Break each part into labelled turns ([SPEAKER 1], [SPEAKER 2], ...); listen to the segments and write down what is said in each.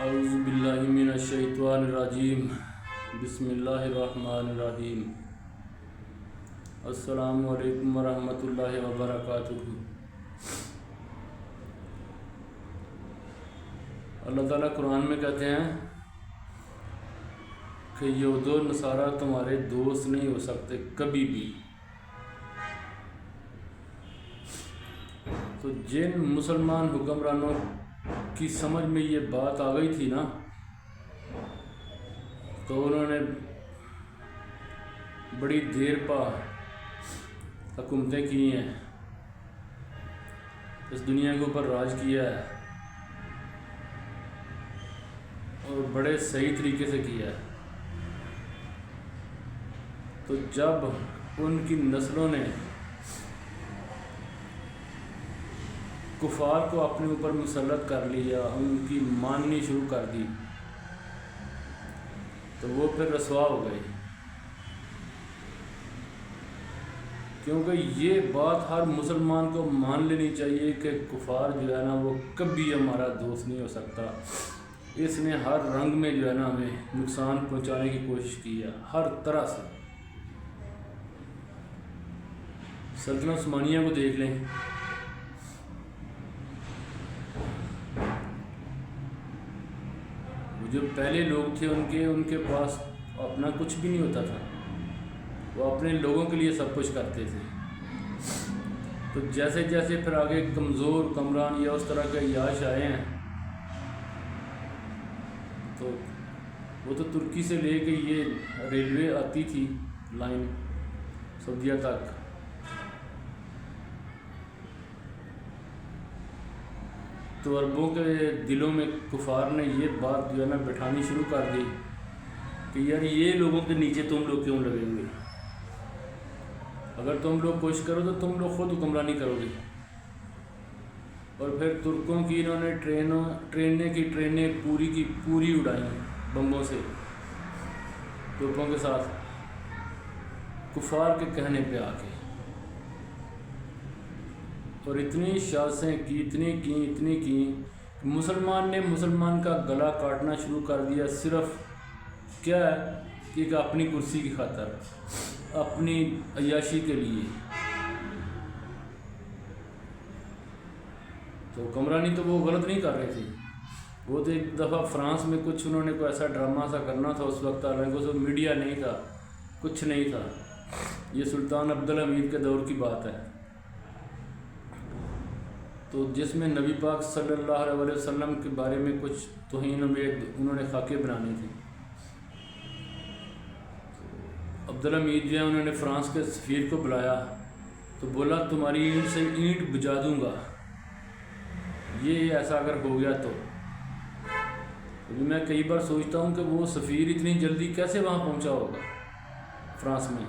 [SPEAKER 1] اعوذ باللہ من الشیطان الرجیم بسم اللہ الرحمن الرحیم السلام علیکم ورحمۃ اللہ وبرکاتہ۔ اللہ تعالیٰ قرآن میں کہتے ہیں کہ یہود و نصارہ تمہارے دوست نہیں ہو سکتے کبھی بھی۔ تو جن مسلمان حکمرانوں کی سمجھ میں یہ بات آ گئی تھی نا، تو انہوں نے بڑی دیر پا حکومتیں کی ہیں، اس دنیا کے اوپر راج کیا ہے اور بڑے صحیح طریقے سے کیا ہے۔ تو جب ان کی نسلوں نے کفار کو اپنے اوپر مسلط کر لیا، ان کی ماننی شروع کر دی، تو وہ پھر رسوا ہو گئے، کیونکہ یہ بات ہر مسلمان کو مان لینی چاہیے کہ کفار جو ہے نا وہ کبھی ہمارا دوست نہیں ہو سکتا۔ اس نے ہر رنگ میں جو ہے نا ہمیں نقصان پہنچانے کی کوشش کی ہے، ہر طرح سے۔ سلطنت عثمانیہ کو دیکھ لیں، جو پہلے لوگ تھے ان کے پاس اپنا کچھ بھی نہیں ہوتا تھا، وہ اپنے لوگوں کے لیے سب کچھ کرتے تھے۔ تو جیسے جیسے پھر آگے کمزور حکمران یا اس طرح کے عیاش آئے ہیں، تو وہ تو ترکی سے لے کے یہ ریلوے آتی تھی لائن سعودیہ تک، تو عربوں کے دلوں میں کفار نے یہ بات جو ہے نا بٹھانی شروع کر دی کہ یار یہ لوگوں کے نیچے تم لوگ کیوں لگیں گے، اگر تم لوگ کوشش کرو تو تم لوگ خود حکمرانی کرو گے۔ اور پھر ترکوں کی انہوں نے ٹرینیں پوری کی پوری اڑائیں بمبوں سے، ترکوں کے ساتھ کفار کے کہنے پہ آ کے، اور اتنی شازیں کی، اتنی کی مسلمان نے مسلمان کا گلا کاٹنا شروع کر دیا، صرف کیا ہے کہ اپنی کرسی کی خاطر، اپنی عیاشی کے لیے۔ تو حکمرانی تو وہ غلط نہیں کر رہے تھے، وہ تو ایک دفعہ فرانس میں کچھ انہوں نے کوئی ایسا ڈرامہ سا کرنا تھا اس وقت، حالانکہ اس وقت میڈیا نہیں تھا، کچھ نہیں تھا، یہ سلطان عبدالحمید کے دور کی بات ہے۔ تو جس میں نبی پاک صلی اللہ علیہ وسلم کے بارے میں کچھ توہین انہوں نے خاکے بنانے تھے۔ عبدالحمید جو ہے انہوں نے فرانس کے سفیر کو بلایا، تو بولا تمہاری اینٹ سے اینٹ بجا دوں گا یہ ایسا اگر ہو گیا تو۔ میں کئی بار سوچتا ہوں کہ وہ سفیر اتنی جلدی کیسے وہاں پہنچا ہوگا فرانس میں۔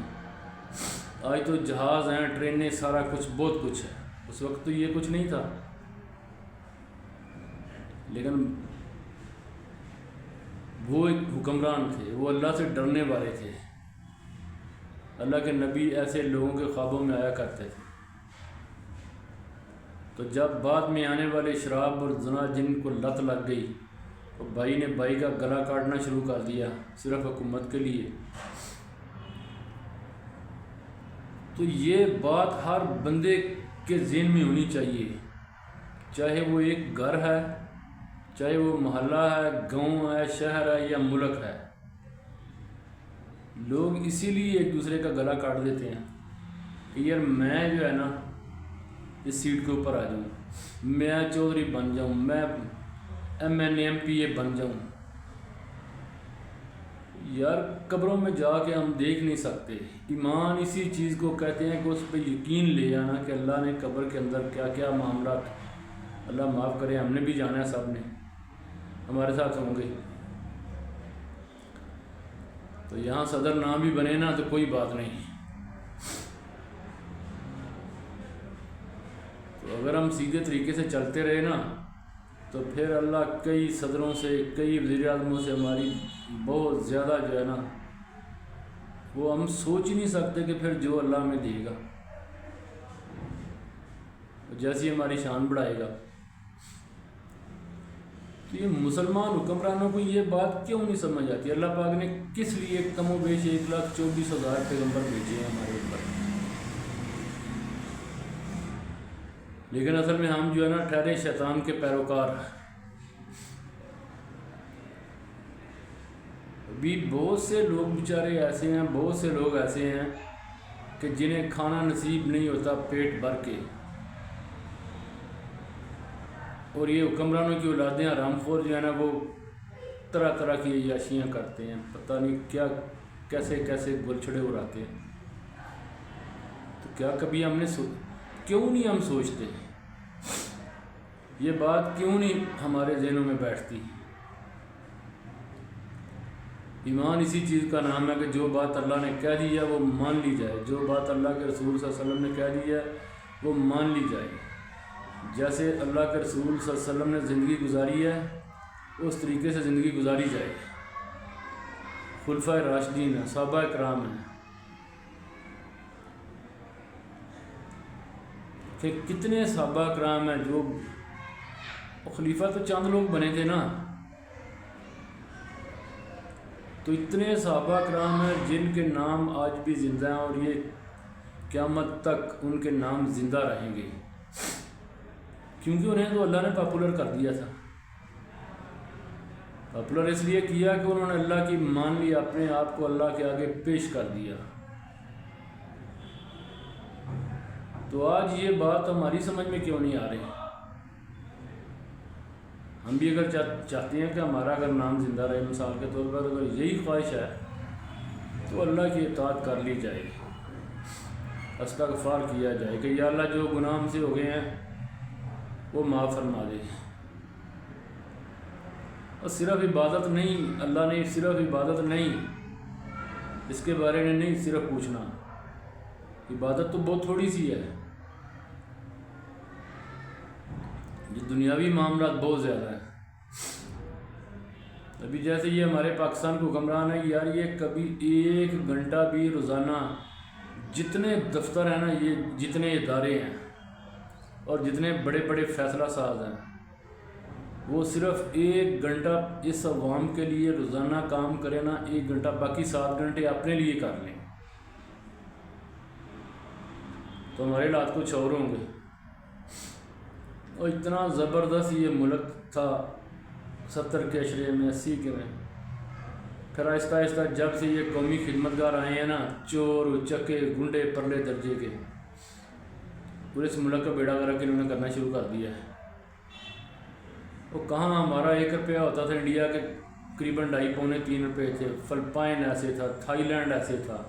[SPEAKER 1] آج تو جہاز ہیں، ٹرینیں، سارا کچھ، بہت کچھ ہے، اس وقت تو یہ کچھ نہیں تھا۔ لیکن وہ ایک حکمران تھے، وہ اللہ سے ڈرنے والے تھے، اللہ کے نبی ایسے لوگوں کے خوابوں میں آیا کرتے تھے۔ تو جب بعد میں آنے والے شراب اور زنا جن کو لت لگ گئی، تو بھائی نے بھائی کا گلا کاٹنا شروع کر دیا صرف حکومت کے لیے۔ تو یہ بات ہر بندے کے ذہن میں ہونی چاہیے، چاہے وہ ایک گھر ہے، چاہے وہ محلہ ہے، گاؤں ہے، شہر ہے یا ملک ہے۔ لوگ اسی لیے ایک دوسرے کا گلا کاٹ دیتے ہیں کہ یار میں جو ہے نا اس سیٹ کے اوپر آ جاؤں، میں چودھری بن جاؤں، میں MNMPA بن جاؤں۔ یار قبروں میں جا کے ہم دیکھ نہیں سکتے، ایمان اسی چیز کو کہتے ہیں کہ اس پہ یقین لے آنا کہ اللہ نے قبر کے اندر کیا کیا معاملات، اللہ معاف کرے، ہم نے بھی جانا ہے، سب نے ہمارے ساتھ ہوں گے۔ تو یہاں صدر نہ بھی بنے نا تو کوئی بات نہیں، تو اگر ہم سیدھے طریقے سے چلتے رہے نا تو پھر اللہ کئی صدروں سے، کئی وزیر اعظموں سے ہماری بہت زیادہ جو ہے نا وہ ہم سوچ ہی نہیں سکتے کہ پھر جو اللہ ہمیں دے گا، جیسی ہماری شان بڑھائے گا۔ یہ مسلمان حکمرانوں کو یہ بات کیوں نہیں سمجھ آتی؟ اللہ پاک نے کس لیے کم و بیش 1,24,000 پیغمبر بھیجے ہیں ہمارے اوپر، لیکن اصل میں ہم جو ہے نا ٹھہرے شیطان کے پیروکار۔ ابھی بہت سے لوگ بیچارے ایسے ہیں، بہت سے لوگ ایسے ہیں کہ جنہیں کھانا نصیب نہیں ہوتا پیٹ بھر کے، اور یہ حکمرانوں کی اولادیں حرام خور جو ہے نا وہ طرح طرح کی عیاشیاں کرتے ہیں، پتہ نہیں کیا کیسے کیسے گلچھڑے اڑاتے ہیں۔ تو کیا کبھی ہم نے کیوں نہیں ہم سوچتے، یہ بات کیوں نہیں ہمارے ذہنوں میں بیٹھتی؟ ایمان اسی چیز کا نام ہے کہ جو بات اللہ نے کہہ دی ہے وہ مان لی جائے، جو بات اللہ کے رسول صلی اللہ علیہ وسلم نے کہہ دی ہے وہ مان لی جائے۔ جیسے اللہ کے رسول صلی اللہ علیہ وسلم نے زندگی گزاری ہے اس طریقے سے زندگی گزاری جائے۔ خلفائے راشدین ہیں، صحابہ کرام ہیں، کہ کتنے صحابہ کرام ہیں جو خلیفہ تو چند لوگ بنے تھے نا، تو اتنے صحابہ کرام ہیں جن کے نام آج بھی زندہ ہیں، اور یہ قیامت تک ان کے نام زندہ رہیں گے، کیونکہ انہیں تو اللہ نے پاپولر کر دیا تھا۔ پاپولر اس لیے کیا کہ انہوں نے اللہ کی مان لی، اپنے آپ کو اللہ کے آگے پیش کر دیا۔ تو آج یہ بات ہماری سمجھ میں کیوں نہیں آ رہی؟ ہم بھی اگر چاہتے ہیں کہ ہمارا اگر نام زندہ رہے، مثال کے طور پر اگر یہی خواہش ہے تو اللہ کی اطاعت کر لی جائے، استغفار کیا جائے کہ یا اللہ جو گناہ ہم سے ہو گئے ہیں وہ معاف فرما دے۔ اور صرف عبادت نہیں، اللہ نے صرف عبادت نہیں اس کے بارے میں نہیں صرف پوچھنا، عبادت تو بہت تھوڑی سی ہے، یہ دنیاوی معاملات بہت زیادہ ہیں۔ ابھی جیسے یہ ہمارے پاکستان کے حکمران ہیں یار، یہ کبھی 1 گھنٹہ بھی روزانہ جتنے دفتر ہیں نا، یہ جتنے ادارے ہیں اور جتنے بڑے بڑے فیصلہ ساز ہیں، وہ صرف 1 گھنٹہ اس عوام کے لیے روزانہ کام کرے نا، 1 گھنٹہ، باقی 7 گھنٹے اپنے لیے کر لیں، تو ہمارے حالات کچھ اور ہوں گے۔ اور اتنا زبردست یہ ملک تھا 70 کے عشرے میں، 80 کے میں، پھر آہستہ آہستہ جب سے یہ قومی خدمتگار آئے ہیں نا، چور چکے گنڈے پرلے درجے کے، پورے اس ملک کا بیڑا غرق انہوں نے کرنا شروع کر دیا ہے۔ وہ کہاں ہمارا 1 روپیہ ہوتا تھا انڈیا کے قریباً 2.5 پونے 3 روپے تھے، فلپائن ایسے تھا، تھائی لینڈ ایسے تھا،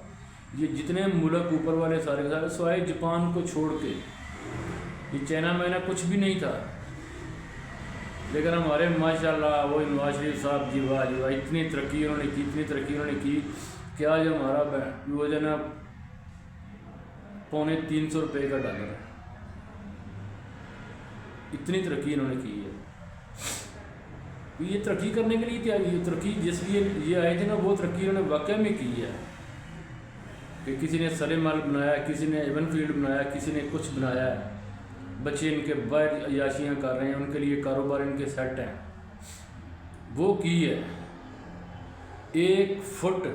[SPEAKER 1] یہ جتنے ملک اوپر والے سارے سارے سوائے جاپان کو چھوڑ کے، یہ چائنا میں نا کچھ بھی نہیں تھا، لیکن ہمارے ماشاءاللہ وہ نواز شریف صاحب جی واہ جی واہ، اتنی ترقی انہوں نے کی، اتنی ترقی انہوں نے کی کہ آج ہمارا وہ جو نا 250 روپے کا ڈالر ہے، اتنی ترقی انہوں نے کی ہے۔ یہ ترقی کرنے کے لیے کیا، یہ ترقی جس لیے یہ آئے تھے نا، وہ ترقی انہوں نے واقعہ میں کی ہے، کہ کسی نے سلے مال بنایا، کسی نے ایون فیلڈ بنایا، کسی نے کچھ بنایا ہے، بچے ان کے باہر عیاشیاں کر رہے ہیں، ان کے لیے کاروبار ان کے سیٹ ہیں، وہ کی ہے۔ 1 فٹ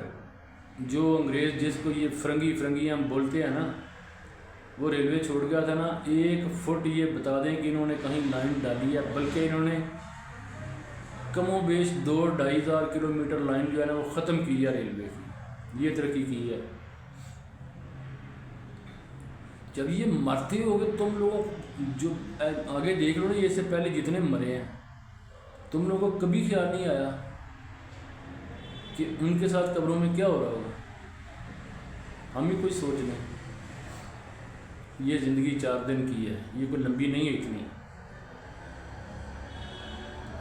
[SPEAKER 1] جو انگریز جس کو یہ فرنگی ہم بولتے ہیں نا، وہ ریلوے چھوڑ گیا تھا نا، 1 فٹ یہ بتا دیں کہ انہوں نے کہیں لائن ڈالی ہے، بلکہ انہوں نے کم و بیش 2-2.5 ہزار کلومیٹر لائن جو ہے نا وہ ختم کی ہے ریلوے کی، یہ ترقی کی ہے۔ جب یہ مرتے ہو گئے تم لوگ جو آگے دیکھ لو نا، یہ سے پہلے جتنے مرے ہیں، تم لوگوں کو کبھی خیال نہیں آیا کہ ان کے ساتھ قبروں میں کیا ہو رہا ہوگا؟ ہم ہی کچھ سوچ لیں، یہ زندگی 4 دن کی ہے، یہ کوئی لمبی نہیں ہے اتنی،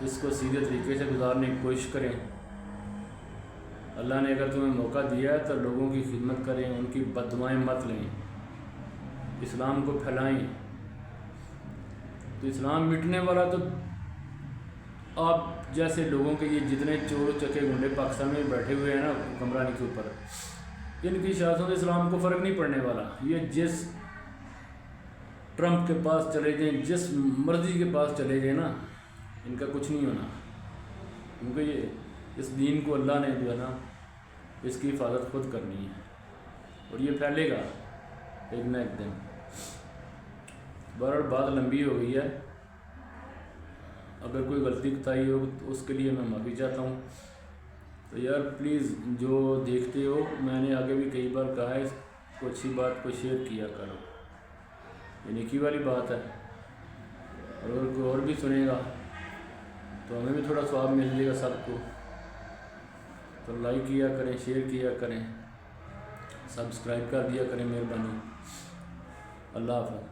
[SPEAKER 1] اس کو سیدھے طریقے سے گزارنے کی کوشش کریں۔ اللہ نے اگر تمہیں موقع دیا ہے تو لوگوں کی خدمت کریں، ان کی بددعائیں مت لیں، اسلام کو پھیلائیں۔ تو اسلام مٹنے والا تو آپ جیسے لوگوں کے یہ جتنے چور چکے گنڈے پاکستان میں بیٹھے ہوئے ہیں نا حکمرانی کے اوپر، ان کی شہادتوں سے اسلام کو فرق نہیں پڑنے والا۔ یہ جس ٹرمپ کے پاس چلے جائیں، جس مرضی کے پاس چلے جائیں نا، ان کا کچھ نہیں ہونا۔ کیونکہ یہ اس دین کو اللہ نے جو ہے نا اس کی حفاظت خود کرنی ہے اور یہ پھیلے گا ایک نہ ایک دن۔ بہرحال بات لمبی ہو گئی ہے، اگر کوئی غلطی کوتاہی ہو تو اس کے لیے میں معافی چاہتا ہوں۔ تو یار پلیز جو دیکھتے ہو، میں نے آگے بھی کئی بار کہا ہے، کو اچھی بات کو شیئر کیا کرو، یہ نیکی والی بات ہے۔ اور اگر کوئی اور بھی سنے گا تو ہمیں بھی تھوڑا ثواب مل جائے گا سب کو۔ تو لائک کیا کریں، شیئر کیا کریں، سبسکرائب کر دیا کریں، مہربانی۔ اللہ حافظ۔